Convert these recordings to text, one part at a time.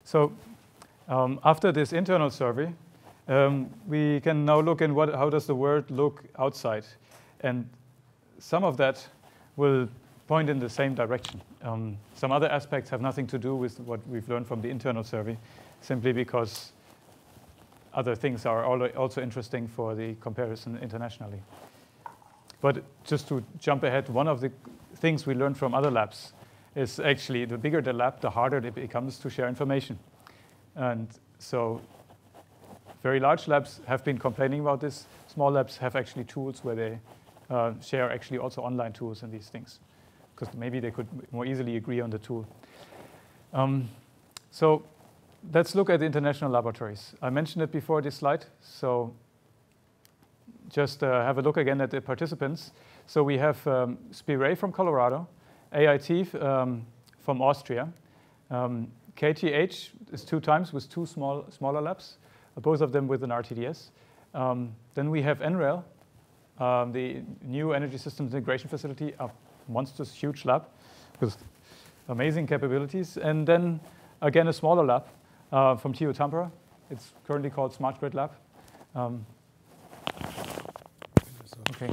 So after this internal survey, we can now look in how does the world look outside. And some of that will point in the same direction. Some other aspects have nothing to do with what we've learned from the internal survey, simply because other things are also interesting for the comparison internationally. But just to jump ahead, one of the things we learned from other labs is actually the bigger the lab, the harder it becomes to share information. And so very large labs have been complaining about this. Small labs have actually tools where they share actually also online tools and these things, because maybe they could more easily agree on the tool. So let's look at the international laboratories. I mentioned it before this slide, so just have a look again at the participants. So we have Spire from Colorado, AIT from Austria. KTH is 2 times with 2 smaller labs, both of them with an RTDS. Then we have NREL, the New Energy Systems Integration Facility, a monstrous, huge lab with amazing capabilities. And then, again, a smaller lab from TU Tampere. It's currently called Smart Grid Lab. Okay.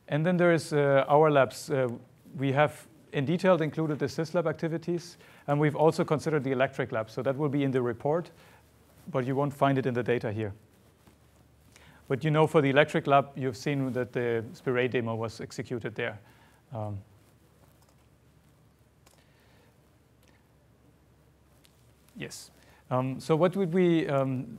And then there is our labs. We have in detail included the syslab activities, and we've also considered the electric lab. So that will be in the report, but you won't find it in the data here. But you know, for the electric lab, you've seen that the Spire demo was executed there. Yes. So what would we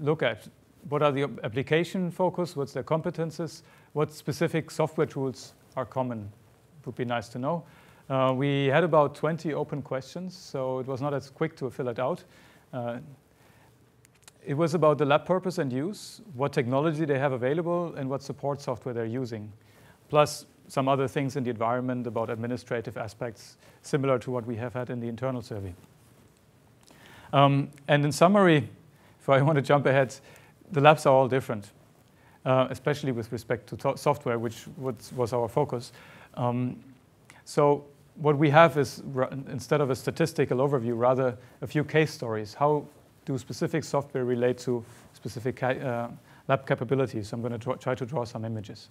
look at? What are the application focus? What's their competences? What specific software tools are common? Would be nice to know. We had about 20 open questions, so it was not as quick to fill it out. It was about the lab purpose and use, what technology they have available, and what support software they're using, plus some other things in the environment about administrative aspects, similar to what we have had in the internal survey. And in summary, if I want to jump ahead, the labs are all different, especially with respect to software, which was our focus. So what we have is, instead of a statistical overview, rather a few case stories. How do specific software relate to specific lab capabilities? I'm going to try to draw some images.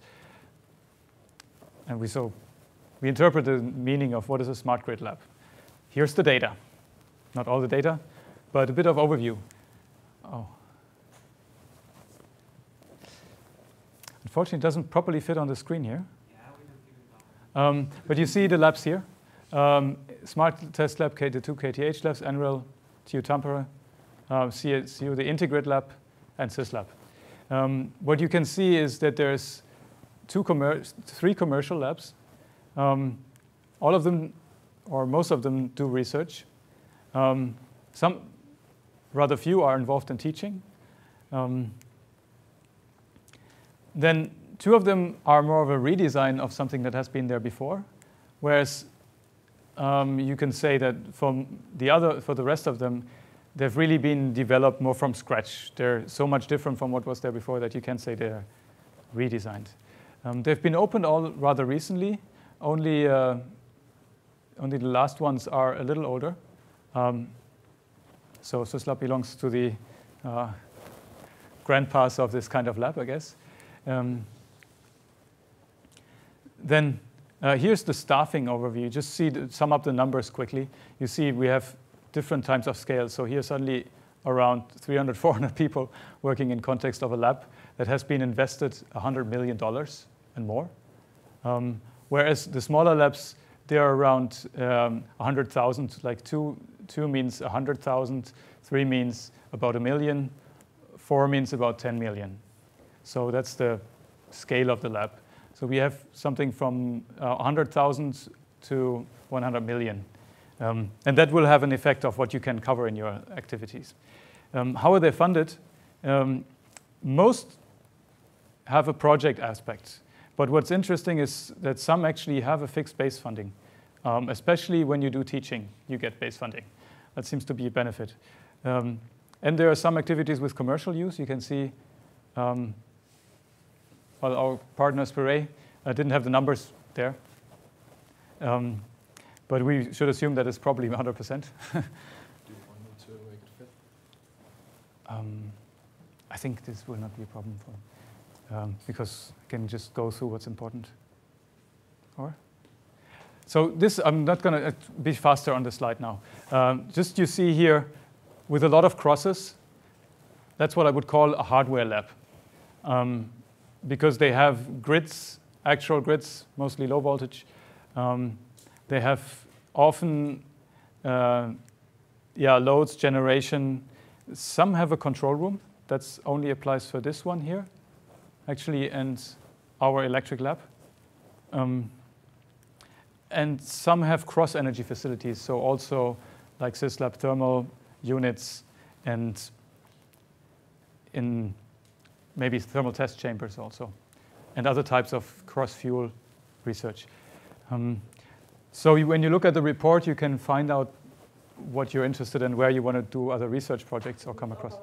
And we interpret the meaning of what is a smart grid lab. Here's the data. Not all the data, but a bit of overview. Oh. Unfortunately, it doesn't properly fit on the screen here. But you see the labs here. Smart Test Lab, the 2 KTH labs, NREL, TU Tampere, CSU, the Integrid Lab, and SysLab. What you can see is that there's 3 commercial labs. All of them, or most of them, do research. Some, rather few, are involved in teaching. Then 2 of them are more of a redesign of something that has been there before, whereas you can say that for the rest of them, they've really been developed more from scratch. They're so much different from what was there before that you can say they're redesigned. They've been opened all rather recently. Only the last ones are a little older. So SysLab belongs to the grandpas of this kind of lab, I guess. Then here's the staffing overview. Just sum up the numbers quickly. You see we have different types of scales. So here suddenly around 300, 400 people working in context of a lab that has been invested $100 million and more. Whereas the smaller labs, they're around 100,000. Like two means 100,000, 3 means about 1 million, 4 means about 10 million. So that's the scale of the lab. So we have something from 100,000 to 100 million. And that will have an effect of what you can cover in your activities. How are they funded? Most have a project aspect. But what's interesting is that some actually have a fixed base funding. Especially when you do teaching, you get base funding. That seems to be a benefit. And there are some activities with commercial use. You can see well, our partner Spire didn't have the numbers there. But we should assume that it's probably 100%. I think this will not be a problem for because I can just go through what's important. Or? So this, I'm not going to be faster on the slide now. Just you see here, with a lot of crosses, that's what I would call a hardware lab. Because they have grids, actual grids, mostly low voltage. They have often loads, generation. Some have a control room. That only applies for this one here, actually, and our electric lab. And some have cross-energy facilities, so also like SysLab thermal units and in maybe thermal test chambers also, and other types of cross-fuel research. So when you look at the report, you can find out what you're interested in, where you want to do other research projects or come across.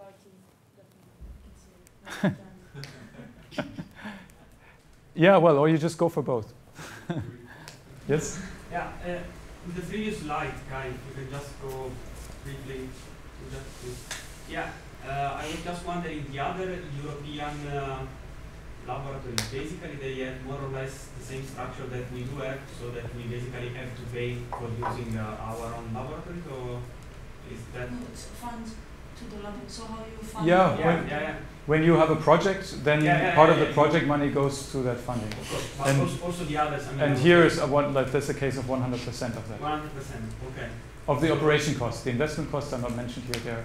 Yeah, well, or you just go for both. Yes? Yeah, with the previous slide, Kai, you can just go briefly to that. Yeah, I was just wondering, the other European laboratories, basically they have more or less the same structure that we do have, so that we basically have to pay for using our own laboratory, or is that? No, it's fund to the lab, so how you fund? Yeah, when you have a project, then part of the project money goes to that funding. Of course, but and also the others. I mean, and here is that's a case of 100% of that. 100%, okay. Of the operation costs. The investment costs are not mentioned here, they're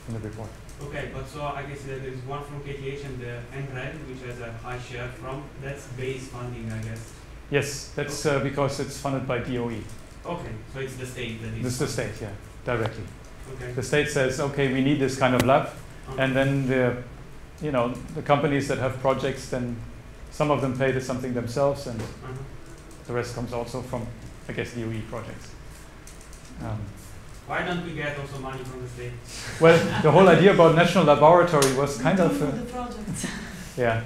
in the report. Okay, but so I guess there is one from KTH and the NRED, which has a high share from, that's base funding, I guess. Yes, that's because it's funded by DOE. Okay, so it's the state that is. It's the state, yeah, directly. Okay. The state says, okay, we need this kind of lab, and then the companies that have projects, then some of them pay something themselves, and the rest comes also from, I guess, DOE projects. Why don't we get also money from the state? Well, the whole idea about national laboratory was kind of the project. Yeah.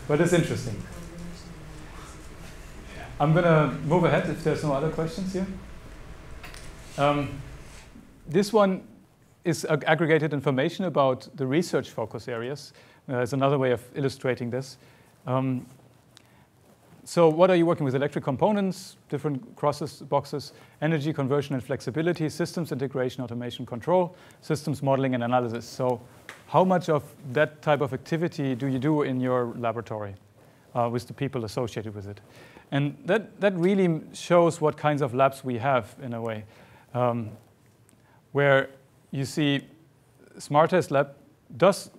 But it's interesting. I'm going to move ahead if there's no other questions here. This one is aggregated information about the research focus areas. There's another way of illustrating this. So what are you working with? Electric components, different crosses, boxes, energy conversion and flexibility, systems integration, automation, control, systems modeling and analysis. So how much of that type of activity do you do in your laboratory with the people associated with it? And that really shows what kinds of labs we have in a way. Where you see SmartTest Lab does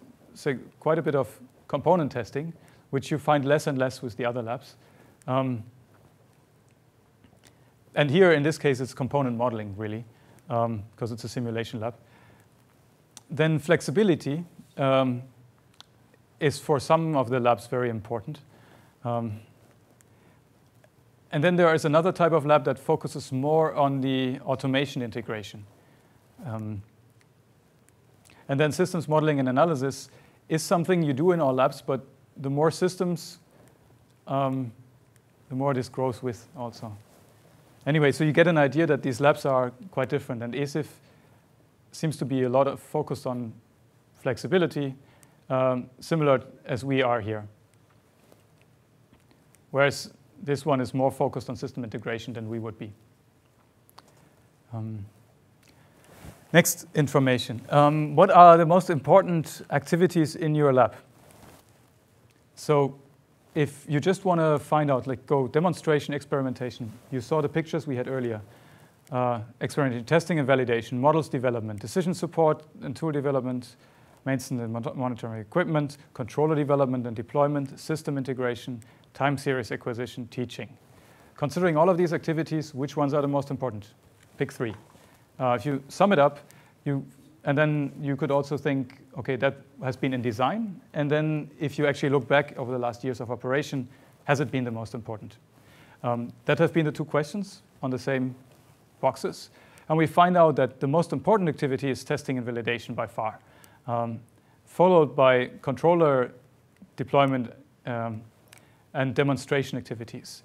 quite a bit of component testing, which you find less and less with the other labs. And here, in this case, it's component modeling, really, because it's a simulation lab. Then flexibility is, for some of the labs, very important. And then there is another type of lab that focuses more on the automation integration. And then systems modeling and analysis is something you do in all labs, but the more systems, the more this grows with also. Anyway, so you get an idea that these labs are quite different, and ESIF seems to be a lot of focused on flexibility, similar as we are here. Whereas this one is more focused on system integration than we would be. Next information. What are the most important activities in your lab? So if you just want to find out, like go demonstration, experimentation, you saw the pictures we had earlier. Experimentation, testing and validation, models development, decision support and tool development, maintenance and monitoring equipment, controller development and deployment, system integration, time series acquisition, teaching. Considering all of these activities, which ones are the most important? Pick 3. If you sum it up, and then you could also think, okay, that has been in design. And then if you actually look back over the last years of operation, has it been the most important? That have been the 2 questions on the same boxes. And we find out that the most important activity is testing and validation by far, followed by controller deployment and demonstration activities.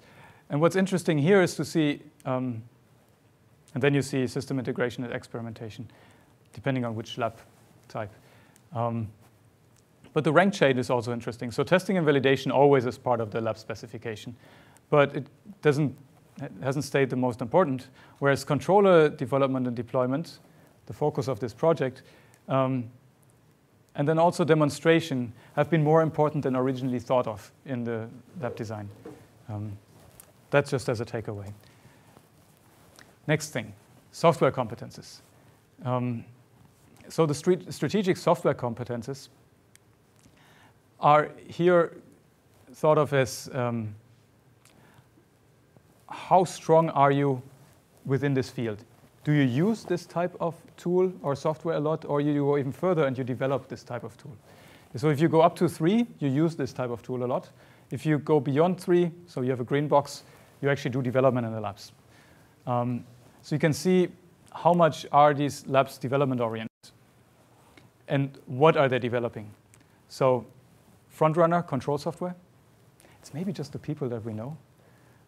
And what's interesting here is to see, and then you see system integration and experimentation. depending on which lab type. But the rank chain is also interesting. So testing and validation always is part of the lab specification, but it hasn't stayed the most important, whereas controller development and deployment, the focus of this project, and then also demonstration have been more important than originally thought of in the lab design. That's just as a takeaway. Next thing, software competences. So the strategic software competences are here thought of as how strong are you within this field? Do you use this type of tool or software a lot, or you go even further and you develop this type of tool? So if you go up to 3, you use this type of tool a lot. If you go beyond 3, so you have a green box, you actually do development in the labs. So you can see how much are these labs development oriented and what are they developing. So frontrunner, control software. It's maybe just the people that we know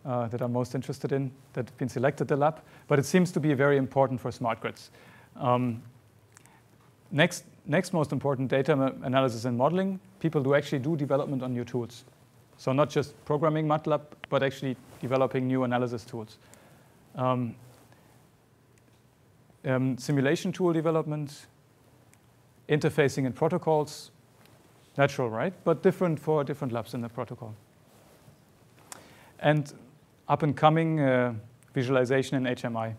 that are most interested in, that have been selected the lab, but it seems to be very important for smart grids. Next most important, data analysis and modeling. People who actually do development on new tools. So not just programming MATLAB, but actually developing new analysis tools. Simulation tool development, interfacing in protocols, natural, right? But different for different labs in the protocol. And up and coming visualization in HMI.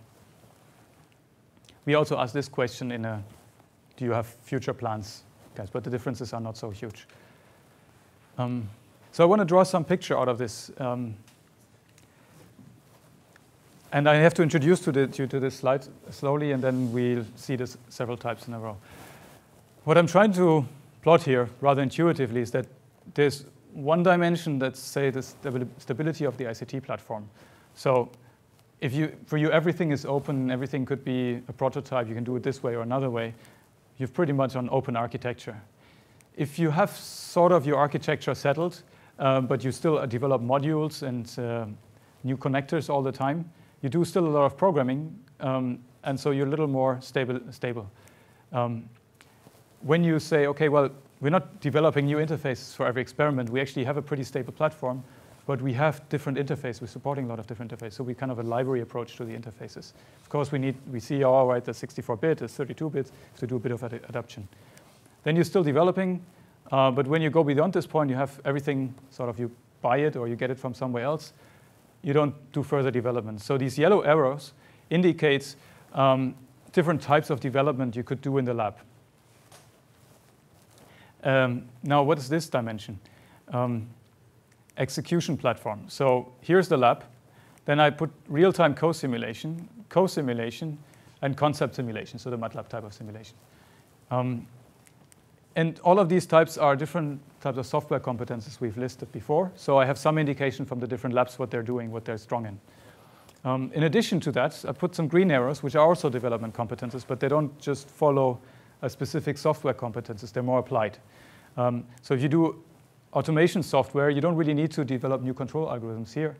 We also asked this question in a, do you have future plans, guys? But the differences are not so huge. So I want to draw some picture out of this. And I have to introduce you to this slide slowly, and then we'll see this several times in a row. What I'm trying to plot here, rather intuitively, is that there's one dimension that's, say, the stability of the ICT platform. So for you, everything is open, everything could be a prototype, you can do it this way or another way. You've pretty much on open architecture. If you have sort of your architecture settled, but you still develop modules and new connectors all the time, you do still a lot of programming, and so you're a little more stable. When you say, okay, well, we're not developing new interfaces for every experiment. We actually have a pretty stable platform, but we have different interfaces. We're supporting a lot of different interfaces, so we kind of a library approach to the interfaces. Of course, we see, oh, right, the 64-bit, the 32-bit, to do a bit of adaptation. Then you're still developing, but when you go beyond this point, you have everything sort of, you buy it or you get it from somewhere else. You don't do further development. So these yellow arrows indicate different types of development you could do in the lab. Now, what is this dimension? Execution platform. So here's the lab. Then I put real-time co-simulation, and concept simulation, so the MATLAB type of simulation. And all of these types are different types of software competences we've listed before. So I have some indication from the different labs what they're doing, what they're strong in. In addition to that, I put some green arrows, which are also development competences, but they don't just follow a specific software competences. They're more applied. So if you do automation software, you don't really need to develop new control algorithms here,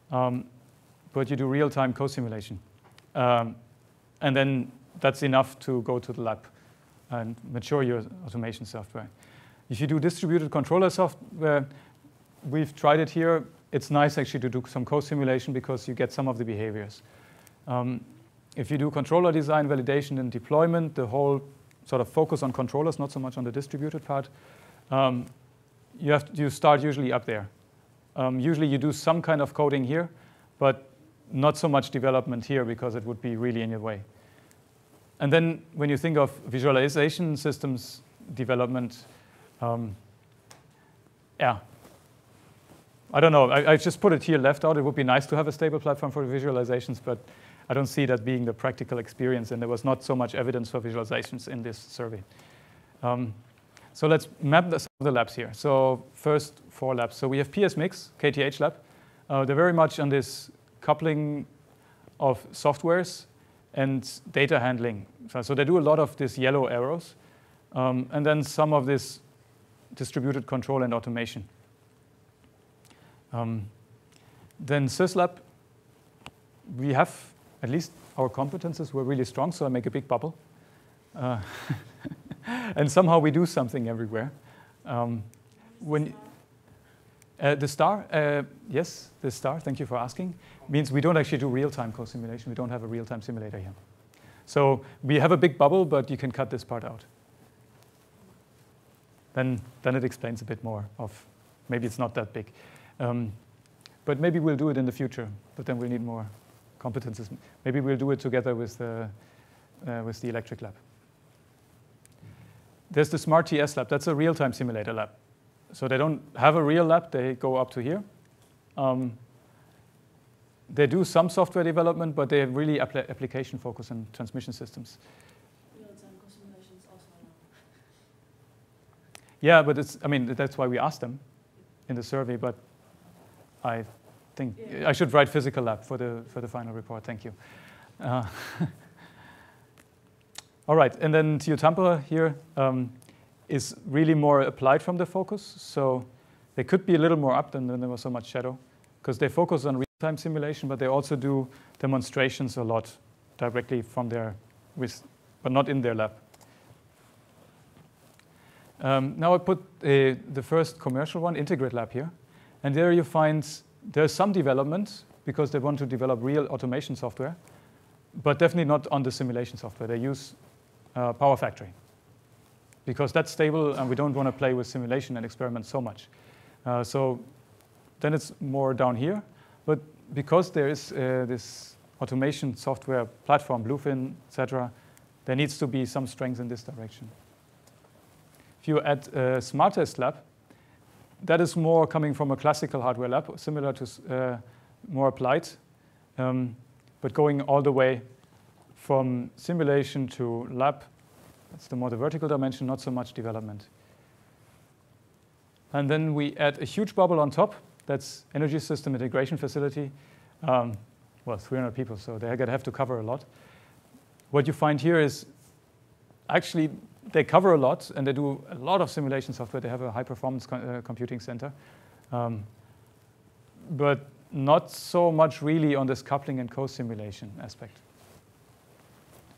but you do real-time co-simulation. And then that's enough to go to the lab and mature your automation software. If you do distributed controller software, we've tried it here. It's nice actually to do some co-simulation because you get some of the behaviors. If you do controller design, validation, and deployment, the whole sort of focus on controllers, not so much on the distributed part, you start usually up there. Usually you do some kind of coding here, but not so much development here because it would be really in your way. And then when you think of visualization systems development, yeah, I don't know. I just put it here left out. It would be nice to have a stable platform for visualizations, but I don't see that being the practical experience, and there was not so much evidence for visualizations in this survey. So let's map some of the labs here. So first, 4 labs. So we have PS Mix, KTH lab. They're very much on this coupling of softwares and data handling. So they do a lot of these yellow arrows, and then some of this distributed control and automation. Then SysLab, we have, at least our competences were really strong, so I make a big bubble. And somehow we do something everywhere. The star, yes, the star, thank you for asking, means we don't actually do real-time co-simulation. We don't have a real-time simulator here. So we have a big bubble, but you can cut this part out. Then it explains a bit more of, maybe it's not that big. But maybe we'll do it in the future, but then we'll need more competences. Maybe we'll do it together with the electric lab. There's the Smart TS lab. That's a real-time simulator lab. So they don't have a real lab. They go up to here. They do some software development, but they have really application focus on transmission systems. Real-time co-simulation is also allowed. Yeah, but that's why we asked them in the survey. But I think I should write physical lab for the final report. Thank you. All right, and then Tampere here is really more applied from the focus. So they could be a little more up than there was so much shadow, because they focus on real-time simulation, but they also do demonstrations a lot directly from their, but not in their lab. Now I put the first commercial one, Integrate Lab here. And there you find there's some development, because they want to develop real automation software, but definitely not on the simulation software. They use Power Factory, because that's stable, and we don't want to play with simulation and experiments so much. So then it's more down here. But because there is this automation software platform, Bluefin, etc., there needs to be some strength in this direction. If you add a Smart Test lab, that is more coming from a classical hardware lab, similar to more applied, but going all the way from simulation to lab. That's the vertical dimension, not so much development. And then we add a huge bubble on top. That's Energy System Integration Facility. Well, 300 people, so they're going to have to cover a lot. What you find here is actually they cover a lot, and they do a lot of simulation software. They have a high-performance computing center, but not so much really on this coupling and co-simulation aspect.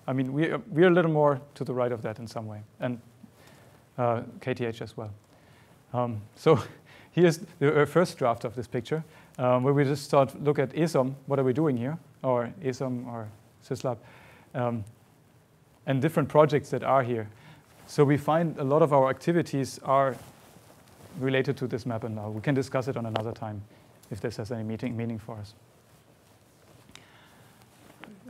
I mean, we're a little more to the right of that in some way, and KTH as well. So here's the first draft of this picture, where we just start look at ESOM. What are we doing here, or ESOM or SysLab, and different projects that are here. So we find a lot of our activities are related to this map, and now we can discuss it on another time if this has any meaning for us.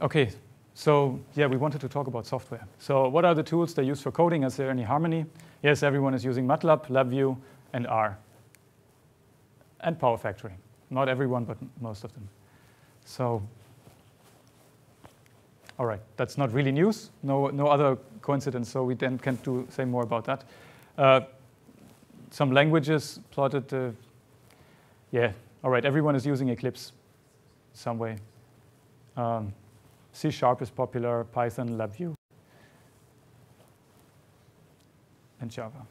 Okay. So yeah, we wanted to talk about software. So what are the tools they use for coding? Is there any harmony? Yes, everyone is using MATLAB, LabVIEW, and R. And Power Factory. Not everyone, but most of them. So, all right, that's not really news. No other coincidence, so we then can say more about that. Some languages plotted. Yeah, all right, everyone is using Eclipse some way. C# is popular, Python, LabVIEW, and Java.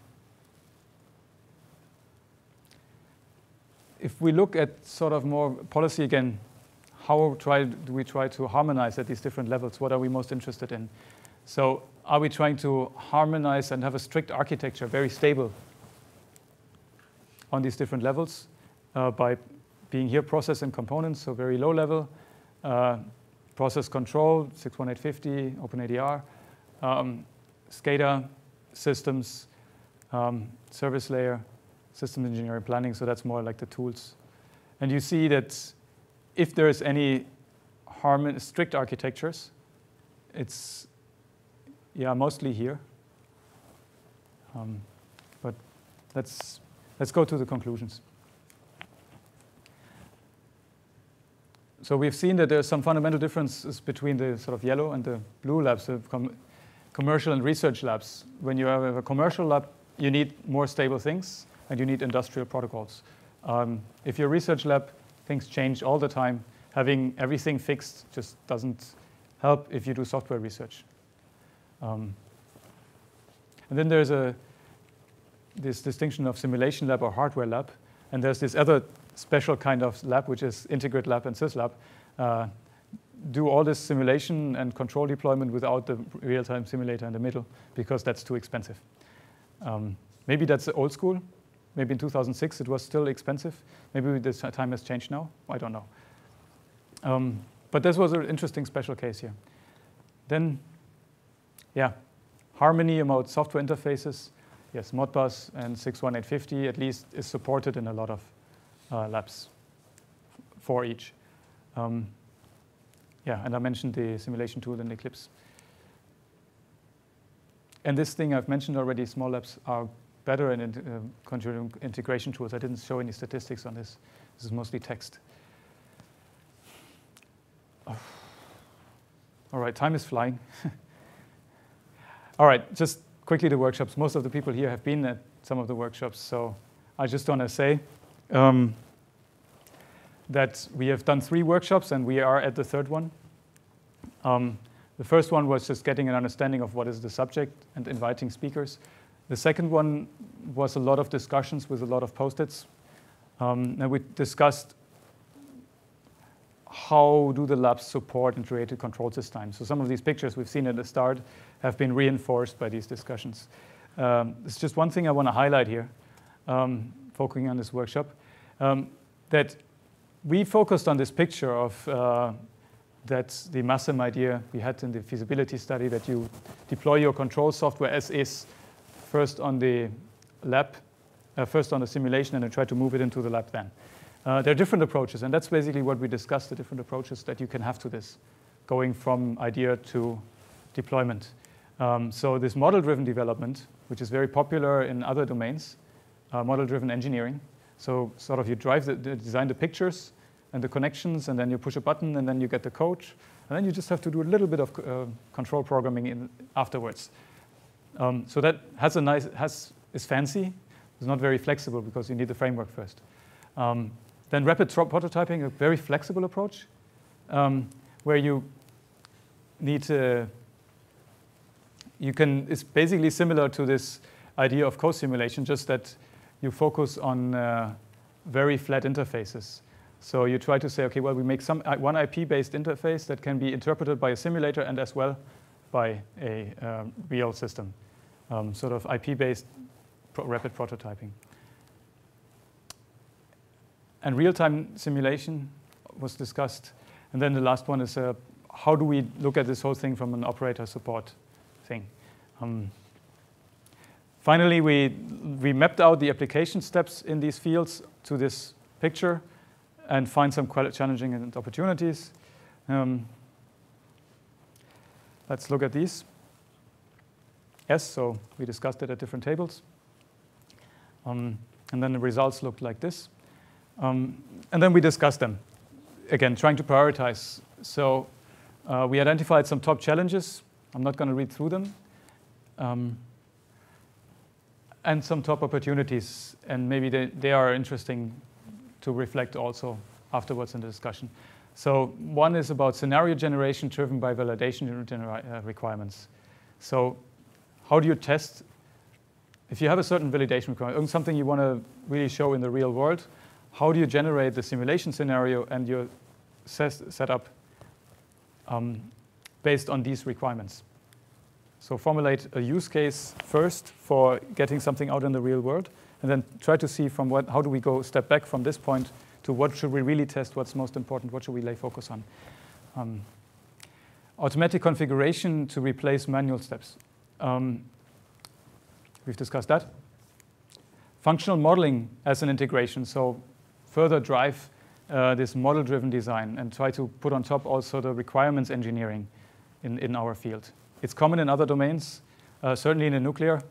If we look at sort of more policy again, how do we try to harmonize at these different levels? What are we most interested in? So are we trying to harmonize and have a strict architecture, very stable on these different levels by being here process and components, so very low level, process control, 61850, OpenADR, SCADA, systems, service layer, system engineering planning, so that's more like the tools. And you see that if there is any strict architectures, it's mostly here. But let's go to the conclusions. So we've seen that there's some fundamental differences between the sort of yellow and the blue labs, the commercial and research labs. When you have a commercial lab, you need more stable things, and you need industrial protocols. If you're a research lab, things change all the time. Having everything fixed just doesn't help if you do software research. And then there's this distinction of simulation lab or hardware lab, and there's this other special kind of lab, which is Integrate Lab and SysLab. do all this simulation and control deployment without the real-time simulator in the middle, because that's too expensive. Maybe that's old school. Maybe in 2006 it was still expensive. Maybe the time has changed now. I don't know. But this was an interesting special case here. Then, yeah, harmony about software interfaces. Yes, Modbus and 61850 at least is supported in a lot of labs for each. Yeah, and I mentioned the simulation tool in Eclipse. And this thing I've mentioned already, small labs are better in conjuring integration tools. I didn't show any statistics on this. This is mostly text. Oh. All right, time is flying. All right, just quickly the workshops. Most of the people here have been at some of the workshops, so I just want to say that we have done 3 workshops, and we are at the 3rd one. The first one was just getting an understanding of what is the subject and inviting speakers. The second one was a lot of discussions with a lot of post-its. And we discussed how do the labs support integrated control systems. So some of these pictures we've seen at the start have been reinforced by these discussions. It's just one thing I want to highlight here, focusing on this workshop, that we focused on this picture of that's the MASM idea we had in the feasibility study, that you deploy your control software as is, first on the lab, first on the simulation, and then try to move it into the lab then. There are different approaches, and that's basically what we discussed, the different approaches that you can have to this, going from idea to deployment. So this model-driven development, which is very popular in other domains, model-driven engineering. So sort of you design the pictures and the connections, and then you push a button, and then you get the code, and then you just have to do a little bit of control programming afterwards. So that is fancy. It's not very flexible because you need the framework first. Then rapid prototyping, a very flexible approach, where you need it's basically similar to this idea of co-simulation, just that you focus on very flat interfaces. So you try to say, okay, well, we make one IP-based interface that can be interpreted by a simulator and as well by a real system, sort of IP-based rapid prototyping. And real-time simulation was discussed. And then the last one is how do we look at this whole thing from an operator support thing? Finally, we mapped out the application steps in these fields to this picture and find some challenging opportunities. Let's look at these. Yes, so we discussed it at different tables. And then the results looked like this. And then we discussed them. Again, trying to prioritize. So we identified some top challenges. I'm not going to read through them. And some top opportunities. And maybe they are interesting to reflect also afterwards in the discussion. So one is about scenario generation driven by validation requirements. So how do you test? If you have a certain validation requirement, something you want to really show in the real world, how do you generate the simulation scenario and your setup based on these requirements? So formulate a use case first for getting something out in the real world, and then try to see from how do we go step back from this point to what should we really test, what's most important, what should we lay focus on. Automatic configuration to replace manual steps. We've discussed that. Functional modeling as an integration, so further drive this model-driven design and try to put on top also the requirements engineering in our field. It's common in other domains, certainly in the nuclear.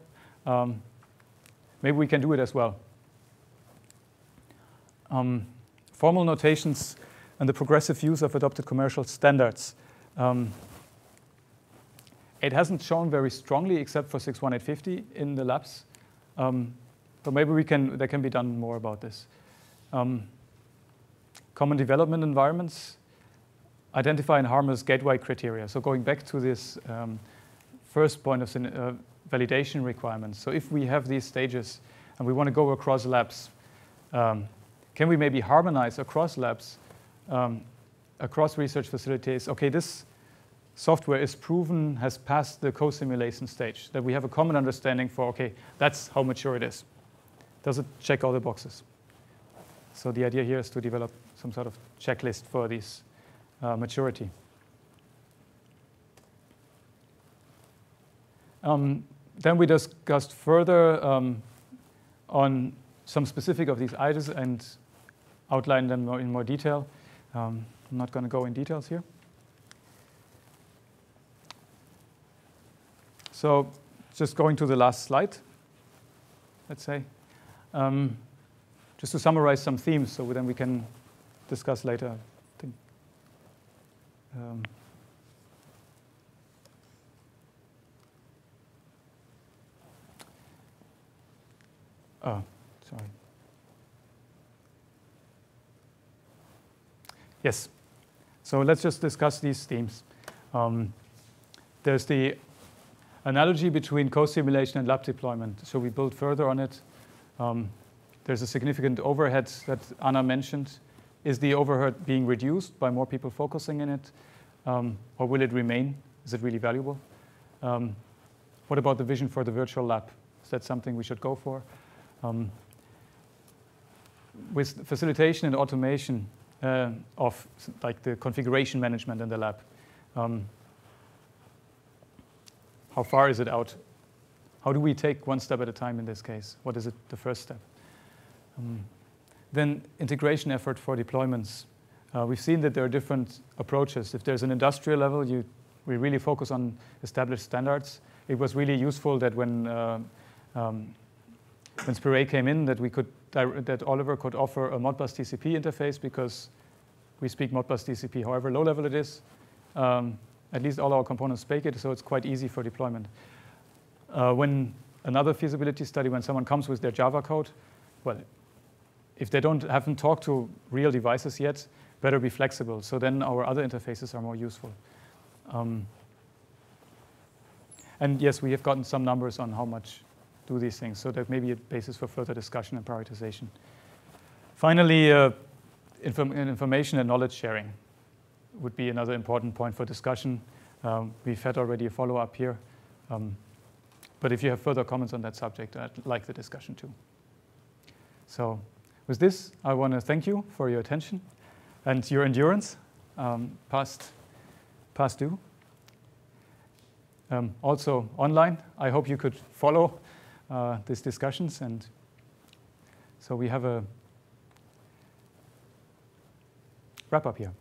Maybe we can do it as well. Formal notations and the progressive use of adopted commercial standards. It hasn't shown very strongly except for 61850 in the labs. But maybe there can be done more about this. Common development environments. Identify and harmonize gateway criteria. So going back to this first point of validation requirements. So if we have these stages and we want to go across labs, can we maybe harmonize across labs across research facilities, okay, this software is proven, has passed the co-simulation stage, that we have a common understanding for, okay, that's how mature it is. Does it check all the boxes? So the idea here is to develop some sort of checklist for this maturity. Then we discussed further on some specific of these items and outlined them in more detail. I'm not going to go in details here. So just going to the last slide, let's say. Just to summarize some themes, so then we can discuss later. I think. Oh, sorry. Yes. So let's just discuss these themes. There's the analogy between co-simulation and lab deployment. So we build further on it. There's a significant overhead that Anna mentioned. Is the overhead being reduced by more people focusing in it? Or will it remain? Is it really valuable? What about the vision for the virtual lab? Is that something we should go for? With facilitation and automation of like the configuration management in the lab, how far is it out? How do we take one step at a time in this case? What is it, the first step? Then integration effort for deployments. We've seen that there are different approaches. If there's an industrial level, we really focus on established standards. It was really useful that when Spire came in, that Oliver could offer a Modbus TCP interface, because we speak Modbus TCP, however low level it is. At least all our components speak it, so it's quite easy for deployment. When another feasibility study, when someone comes with their Java code, well, if they haven't talked to real devices yet, better be flexible. So then our other interfaces are more useful. And yes, we have gotten some numbers on how much do these things, so that may be a basis for further discussion and prioritization. Finally, information and knowledge sharing would be another important point for discussion. We've had already a follow-up here. But if you have further comments on that subject, I'd like the discussion too. So with this, I want to thank you for your attention and your endurance, past due. Also online, I hope you could follow these discussions. And so we have a wrap up here.